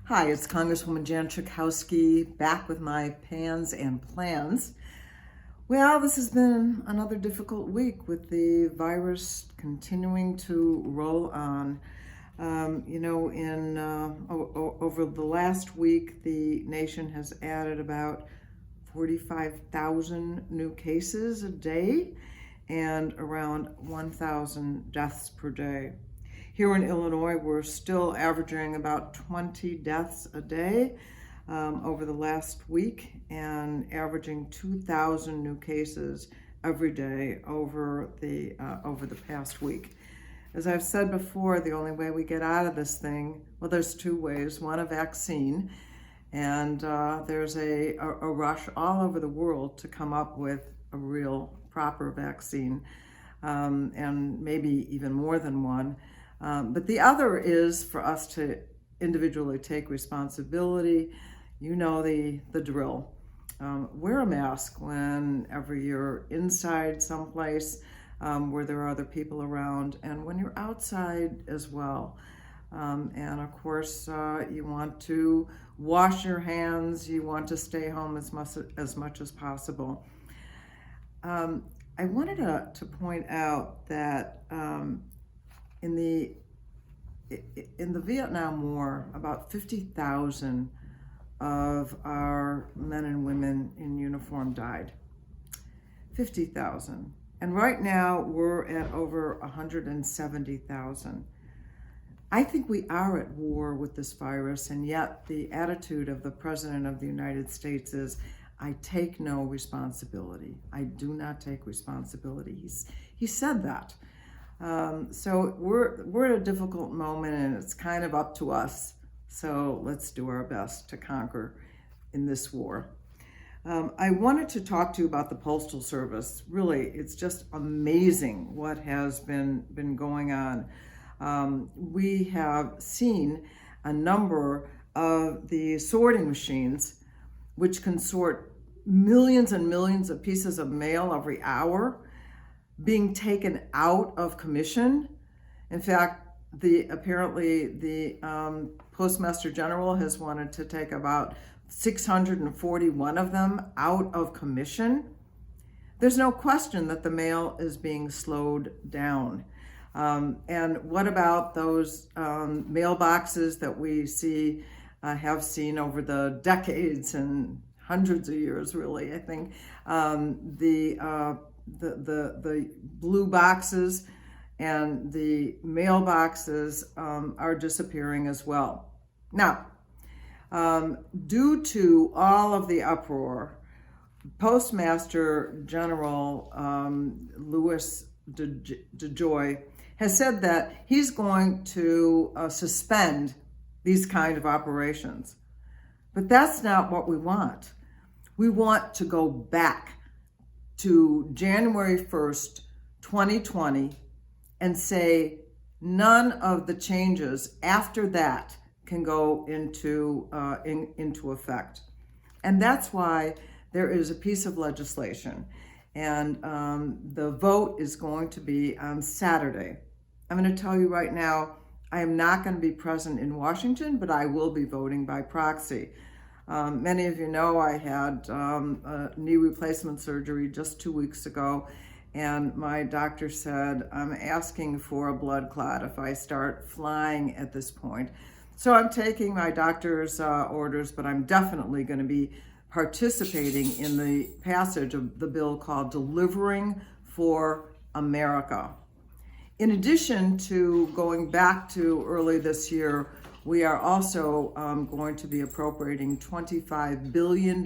Hi, it's Congresswoman Jan Schakowsky back with my pans and plans. Well, this has been another difficult week with the virus continuing to roll on. Over the last week, the nation has added about 45,000 new cases a day and around 1,000 deaths per day. Here in Illinois, we're still averaging about 20 deaths a day over the last week and averaging 2,000 new cases every day over the past week. As I've said before, the only way we get out of this thing, well, there's two ways. One, a vaccine, and there's a rush all over the world to come up with a real proper vaccine, and maybe even more than one. But the other is for us to individually take responsibility. You know the drill. Wear a mask whenever you're inside someplace where there are other people around, and when you're outside as well. And of course, you want to wash your hands. You want to stay home as much as possible. I wanted to point out that in the Vietnam War, about 50,000 of our men and women in uniform died. 50,000. And right now we're at over 170,000. I think we are at war with this virus, and yet the attitude of the President of the United States is, I take no responsibility. I do not take responsibility. He said that. So we're at a difficult moment, and it's kind of up to us. So let's do our best to conquer in this war. I wanted to talk to you about the Postal Service. Really, it's just amazing what has been going on. We have seen a number of the sorting machines, which can sort millions and millions of pieces of mail every hour, being taken out of commission. In fact, apparently the Postmaster General has wanted to take about 641 of them out of commission. There's no question that the mail is being slowed down. And what about those mailboxes that we have seen over the decades and hundreds of years, really? I think the blue boxes and the mailboxes are disappearing as well. Now, due to all of the uproar, Postmaster General Louis DeJoy has said that he's going to suspend these kind of operations. But that's not what we want. We want to go back to January 1st, 2020, and say none of the changes after that can go into effect. And that's why there is a piece of legislation, and the vote is going to be on Saturday. I'm going to tell you right now, I am not going to be present in Washington, but I will be voting by proxy. Many of you know I had a knee replacement surgery just 2 weeks ago, and my doctor said, I'm asking for a blood clot if I start flying at this point. So I'm taking my doctor's orders, but I'm definitely going to be participating in the passage of the bill called Delivering for America. In addition to going back to early this year, we are also going to be appropriating $25 billion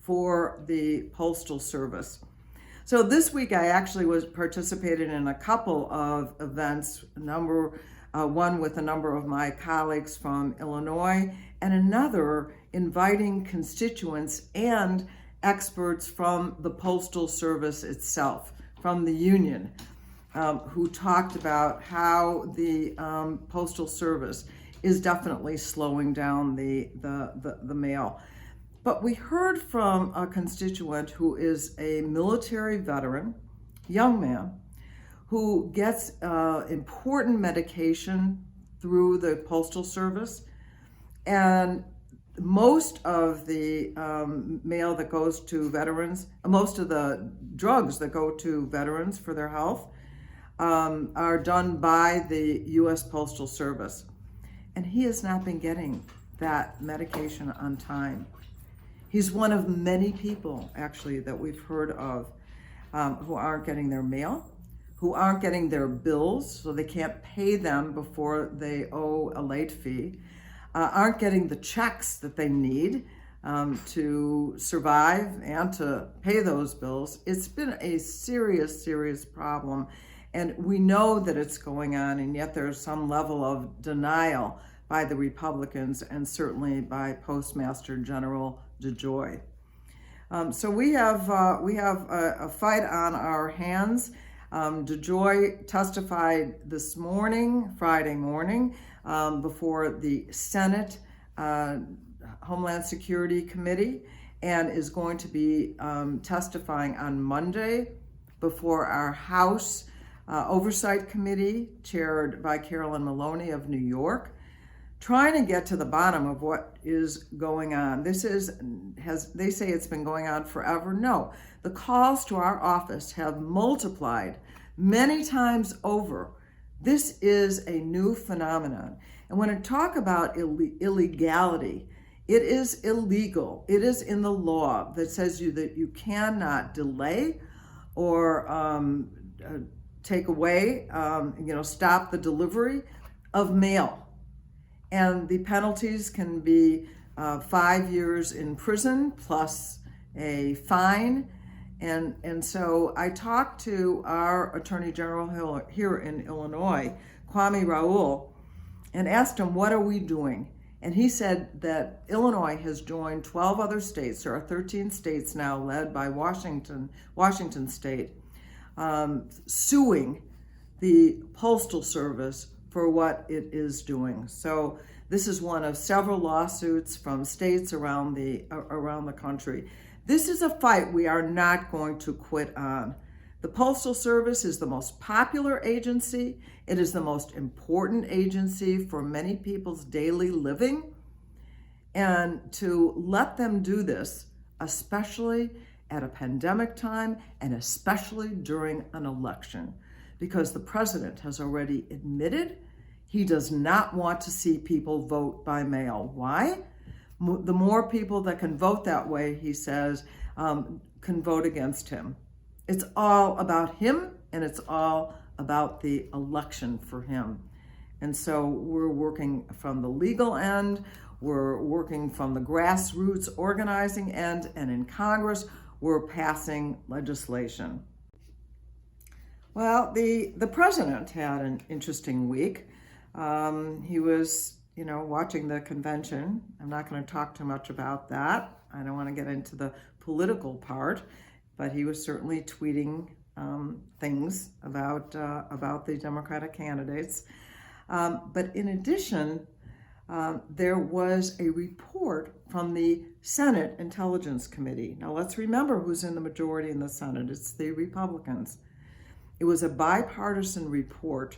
for the Postal Service. So this week I actually participated in a couple of events, one with a number of my colleagues from Illinois, and another inviting constituents and experts from the Postal Service itself, from the union, who talked about how the Postal Service is definitely slowing down the mail. But we heard from a constituent who is a military veteran, young man, who gets important medication through the Postal Service, And most of the mail that goes to veterans, most of the drugs that go to veterans for their health are done by the U.S. Postal Service. And he has not been getting that medication on time. He's one of many people, actually, that we've heard of who aren't getting their mail, who aren't getting their bills, so they can't pay them before they owe a late fee, aren't getting the checks that they need to survive and to pay those bills. It's been a serious, serious problem. And we know that it's going on, and yet there's some level of denial by the Republicans and certainly by Postmaster General DeJoy. So we have a fight on our hands. DeJoy testified this morning, Friday morning, before the Senate Homeland Security Committee, and is going to be testifying on Monday before our House Oversight Committee, chaired by Carolyn Maloney of New York, trying to get to the bottom of what is going on. They say it's been going on forever. No, the calls to our office have multiplied many times over. This is a new phenomenon. And when I talk about illegality, it is illegal. It is in the law that says that you cannot delay or take away, stop the delivery of mail. And the penalties can be 5 years in prison plus a fine. And so I talked to our Attorney General here in Illinois, Kwame Raoul, and asked him, what are we doing? And he said that Illinois has joined 12 other states. There are 13 states now led by Washington State, suing the Postal Service for what it is doing. So this is one of several lawsuits from states around the country. This is a fight we are not going to quit on. The Postal Service is the most popular agency. It is the most important agency for many people's daily living. And to let them do this, especially at a pandemic time and especially during an election, because the president has already admitted he does not want to see people vote by mail. Why? The more people that can vote that way, he says, can vote against him. It's all about him, and it's all about the election for him. And so we're working from the legal end, we're working from the grassroots organizing end, and in Congress, we're passing legislation. Well, the president had an interesting week. He was, watching the convention. I'm not going to talk too much about that. I don't want to get into the political part, but he was certainly tweeting things about the Democratic candidates. But in addition, there was a report from the Senate Intelligence Committee. Now let's remember who's in the majority in the Senate. It's the Republicans. It was a bipartisan report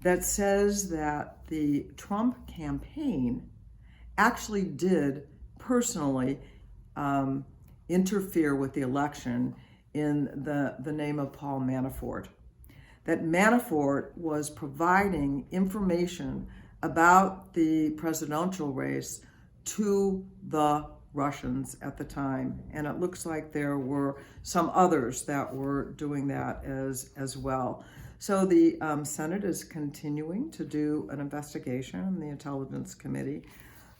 that says that the Trump campaign actually did personally interfere with the election in the name of Paul Manafort. That Manafort was providing information about the presidential race to the Russians at the time. And it looks like there were some others that were doing that as well. So the Senate is continuing to do an investigation in the Intelligence Committee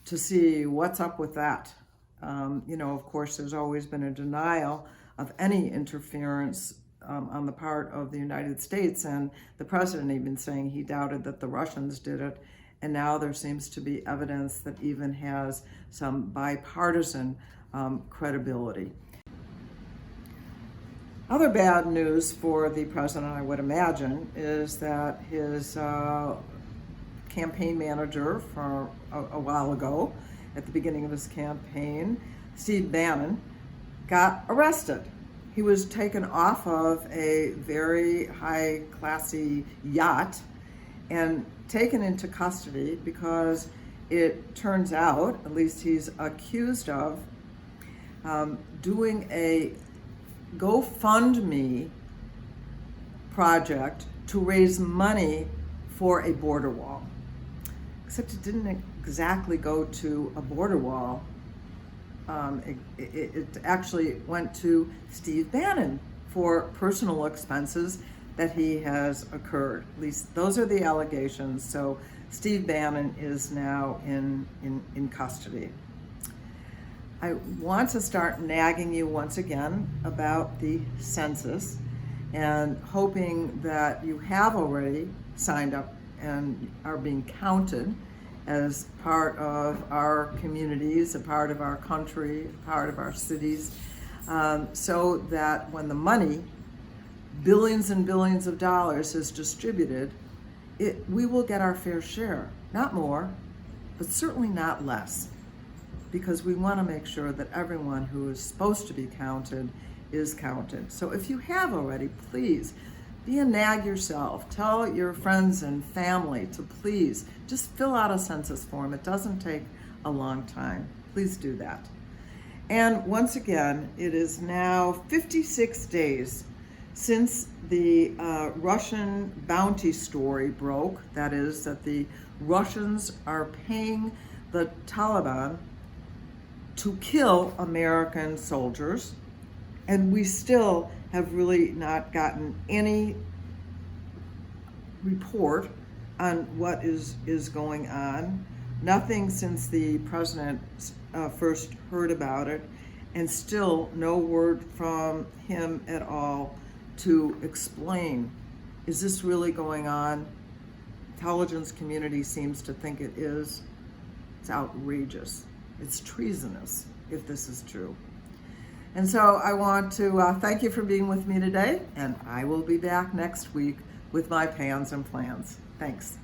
to see what's up with that. Of course, there's always been a denial of any interference on the part of the United States, and the president even saying he doubted that the Russians did it. And now there seems to be evidence that even has some bipartisan credibility. Other bad news for the president, I would imagine, is that his campaign manager for a while ago, at the beginning of his campaign, Steve Bannon, got arrested. He was taken off of a very high-classy yacht and taken into custody because it turns out, at least he's accused of, doing a GoFundMe project to raise money for a border wall. Except it didn't exactly go to a border wall. It actually went to Steve Bannon for personal expenses that he has occurred. At least those are the allegations. So Steve Bannon is now in custody. I want to start nagging you once again about the census and hoping that you have already signed up and are being counted as part of our communities, a part of our country, a part of our cities, so that when the money, billions and billions of dollars, is distributed, we will get our fair share. Not more, but certainly not less, because we want to make sure that everyone who is supposed to be counted is counted. So if you have already, please be a nag yourself. Tell your friends and family to please just fill out a census form. It doesn't take a long time. Please do that. And once again, it is now 56 days since the Russian bounty story broke. That is, that the Russians are paying the Taliban to kill American soldiers. And we still have really not gotten any report on what is going on. Nothing since the president first heard about it, and still no word from him at all to explain, is this really going on? Intelligence community seems to think it is. It's outrageous. It's treasonous if this is true. And so I want to thank you for being with me today, and I will be back next week with my pans and plans. Thanks.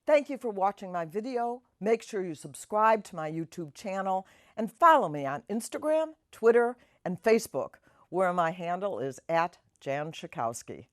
Thank you for watching my video. Make sure you subscribe to my YouTube channel and follow me on Instagram, Twitter, and Facebook, where my handle is @Jan Schakowsky.